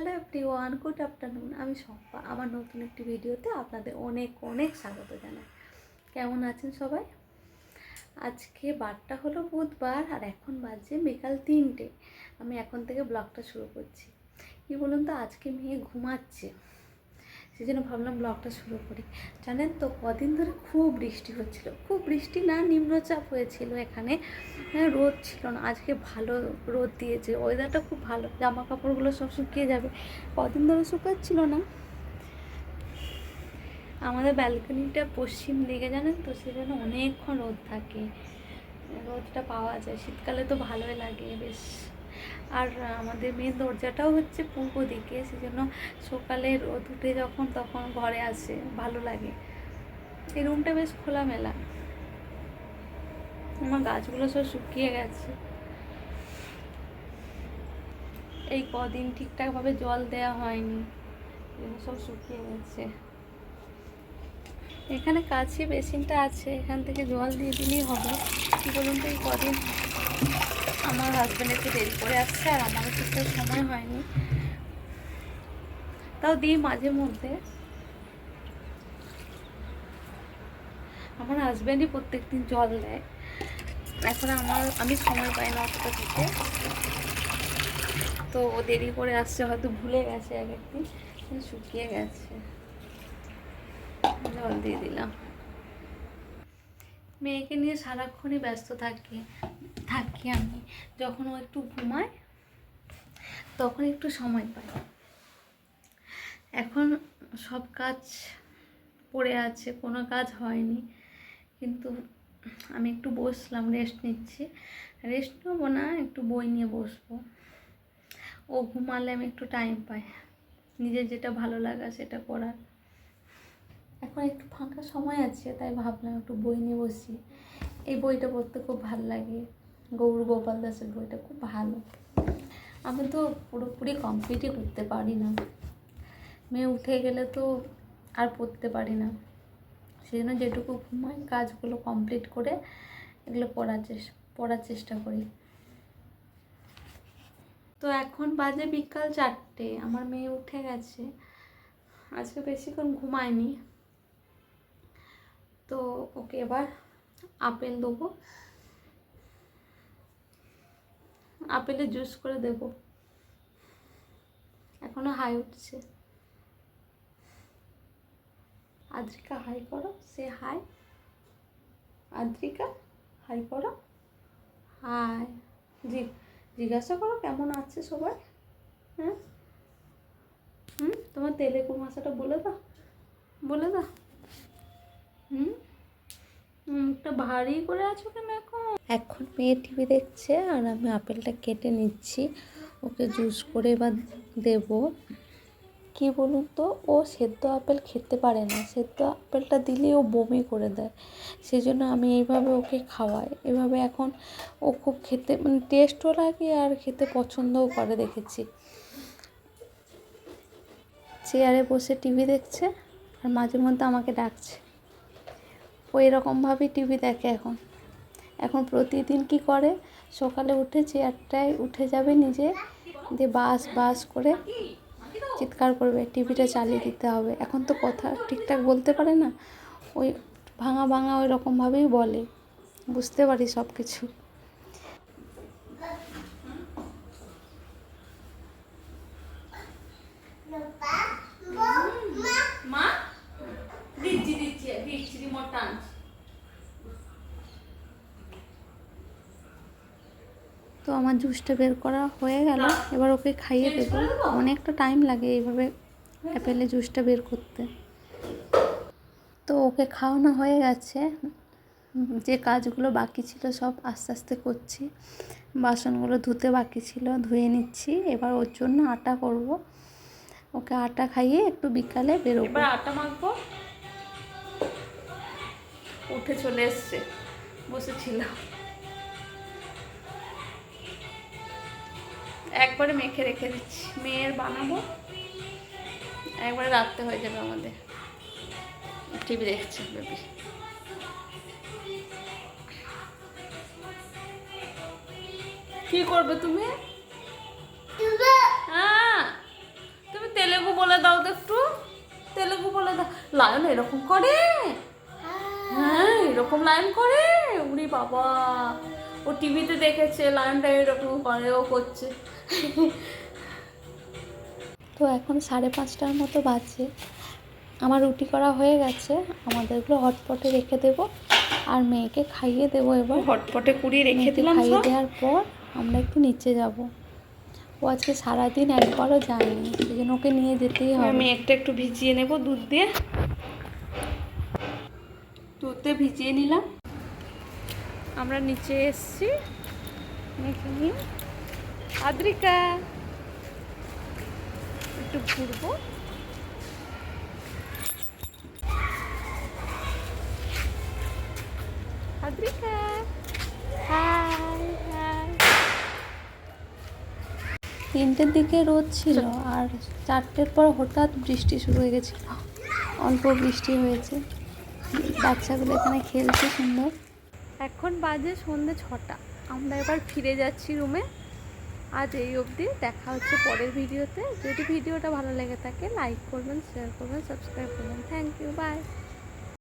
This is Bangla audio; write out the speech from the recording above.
Hello everyone, good afternoon. আমি শম্পা। আমার নতুন একটি ভিডিওতে আপনাদের অনেক অনেক স্বাগত জানাই। কেমন আছেন সবাই? আজকে বারটা হলো বুধবার আর এখন বাজে বিকাল 3টে। আমি এখন থেকে ব্লগটা শুরু করছি। কি বলুন তো, আজকে মেয়ে ঘুমাচ্ছে, সেই জন্য ভাবলাম ব্লগটা শুরু করি। জানেন তো, কদিন ধরে খুব বৃষ্টি হচ্ছিল। খুব বৃষ্টি না, নিম্নচাপ হয়েছিল এখানে, রোদ ছিল না। আজকে ভালো রোদ দিয়েছে, ওয়েদারটা খুব ভালো, জামা কাপড়গুলো সব শুকিয়ে যাবে। কদিন ধরে শুকাচ্ছিল না। আমাদের ব্যালকনিটা পশ্চিম দিকে, জানেন তো, সেই জন্য অনেকক্ষণ রোদ থাকে, রোদটা পাওয়া যায়। শীতকালে তো ভালোই লাগে বেশ। আর আমাদের মেন দরজাটাও হচ্ছে পূর্ব দিকে, সেই জন্য সকালে রোদ উঠে যখন তখন ঘরে আসে, ভালো লাগে। এই রুমটা বেশ খোলামেলা। আমার গাছগুলো সব শুকিয়ে গেছে, এই কদিন ঠিকঠাকভাবে জল দেওয়া হয়নি, সব শুকিয়ে গেছে। এখানে কাছে বেসিনটা আছে, এখান থেকে জল দিয়ে দিলেই হবে। কী বলুন তো, এই কদিন আমার হাজব্যান্ড একটু দেরি করে আসছে আর আমারও ঠিকঠাক সময় হয়নি, তাও দিই মাঝে মধ্যে। আমার হাজব্যান্ডই প্রত্যেকদিন জল দেয়, এখন আমি সময় পাই না অতটা দিতে, তো ও দেরি করে আসছে, হয়তো ভুলে গেছে এক একদিন, শুকিয়ে গেছে, জল দিয়ে দিলাম। মেয়েকে নিয়ে সারাক্ষণই ব্যস্ত থাকি আমি। যখন ও একটু ঘুমায় তখন একটু সময় পাই। এখন সব কাজ পড়ে আছে, কোনো কাজ হয়নি, কিন্তু আমি একটু বসলাম, রেস্ট নিচ্ছি। রেস্ট নেবো না, একটু বই নিয়ে বসবো। ও ঘুমালে আমি একটু টাইম পাই নিজের যেটা ভালো লাগা সেটা করার। এখন একটু ফাঁকা সময় আছে, তাই ভাবলাম একটু বই নিয়ে বসি। এই বইটা পড়তে খুব ভালো লাগে, গৌর গোপাল দাসের বইটা খুব ভালো। আমি তো পুরোপুরি কমপ্লিটই করতে পারি না, মেয়ে উঠে গেলে তো আর পড়তে পারি না, সেই জন্য যেটুকু ঘুমাই কাজগুলো কমপ্লিট করে এগুলো পড়ার চেষ্টা করি। তো এখন বাজে বিকাল 4টে, আমার মেয়ে উঠে গেছে, আজকে বেশিক্ষণ ঘুমায়নি, তো ওকে এবার আপেল দেবো, আপেলের জুস করে দেবো। এখনো হাই উঠছে। আদ্রিকা হাই করো, সে হাই। আদ্রিকা হাই করো, হাই। জিজ্ঞাসা করো কেমন আছে সবাই। হ্যাঁ, তোমার তেলেগুর ভাষাটা বলে দাও। মুখটা ভারী করে আছো কেন? এখন মেয়ে টিভি দেখছে আর আমি আপেলটা কেটে নিচ্ছি, ওকে জুস করে এবার দেবো। কি বলুন তো, ও সেদ্ধ আপেল খেতে পারে না, সেদ্ধ আপেলটা দিলেই ও বমি করে দেয়, সেই জন্য আমি এইভাবে ওকে খাওয়াই। এভাবে এখন ও খুব খেতে টেস্টও লাগে আর খেতে পছন্দও করে, দেখেছি। চেয়ারে বসে টিভি দেখছে আর মাঝে মধ্যে আমাকে ডাকছে। ও এরকমভাবেই টিভি দেখে এখন প্রতিদিন কি করে, সকালে উঠে চেয়ারটায় উঠে যাবে নিজে, দিয়ে বাস করে চিৎকার করবে, টিভিটা চালিয়ে দিতে হবে। এখন তো কথা ঠিকঠাক বলতে পারে না, ওই ভাঙা ওই রকমভাবেই বলে, বুঝতে পারি সব কিছু। তো আমার জুসটা বের করা হয়ে গেল, এবার ওকে খাইয়ে দেবো। অনেকটা টাইম লাগে এইভাবে অ্যাপেলের জুসটা বের করতে। তো ওকে খাওয়ানো হয়ে গেছে, যে কাজগুলো বাকি ছিল সব আস্তে আস্তে করছি। বাসনগুলো ধুতে বাকি ছিল, ধুয়ে নিচ্ছি। এবার ওর জন্য আটা করব, ওকে আটা খাইয়ে একটু বিকালে বেরোবো। এবার আটা মাখবো। উঠে চলে এসছে, বসেছিলাম, একবারে মেখে রেখে দিচ্ছি, মেয়ের বানাবো, একবারে রাত্রে হয়ে যাবে আমাদের। টিভি দেখছি বেবি। কি করবে তুমি? হ্যাঁ, লায়ন এরকম করে, হ্যাঁ এরকম লায়ন করে, উরি বাবা, ও টিভিতে দেখেছে লায়নটা এরকম করে, ও করছে। তো এখন 5:30টার মতো বাজে, আমার রুটি করা হয়ে গেছে, আমাদেরগুলো হটপটে রেখে দেবো আর মেয়েকে খাইয়ে দেবো। এবার হটপটে কুড়িয়ে রেখে দিলাম, খাইয়ে দেওয়ার পর আমরা একটু নিচে যাব। ও আজকে সারাদিন একবারও যায়নি, সেই জন্য ওকে নিয়ে যেতেই হবে। আমি একটু ভিজিয়ে নেব দুধ দিয়ে, দুধে ভিজিয়ে নিলাম। আমরা নিচে এসছি, আদ্রিকা একটু ঘুরবো। Adrika high high. 3টের দিকে রোদ ছিল আর 4টের পর হঠাৎ বৃষ্টি শুরু হয়ে গেছিল, অল্প বৃষ্টি হয়েছে, বাচ্চাগুলো এখানে খেলছে সুন্দর। এখন বাজে সন্ধ্যে 6টা, আমরা এবার ফিরে যাচ্ছি রুমে। আজ এই অবধি, দেখা হচ্ছে পরের ভিডিওতে। যদি ভিডিওটা ভালো লেগে থাকে লাইক করবেন, শেয়ার করবেন, সাবস্ক্রাইব করবেন। Thank you, by.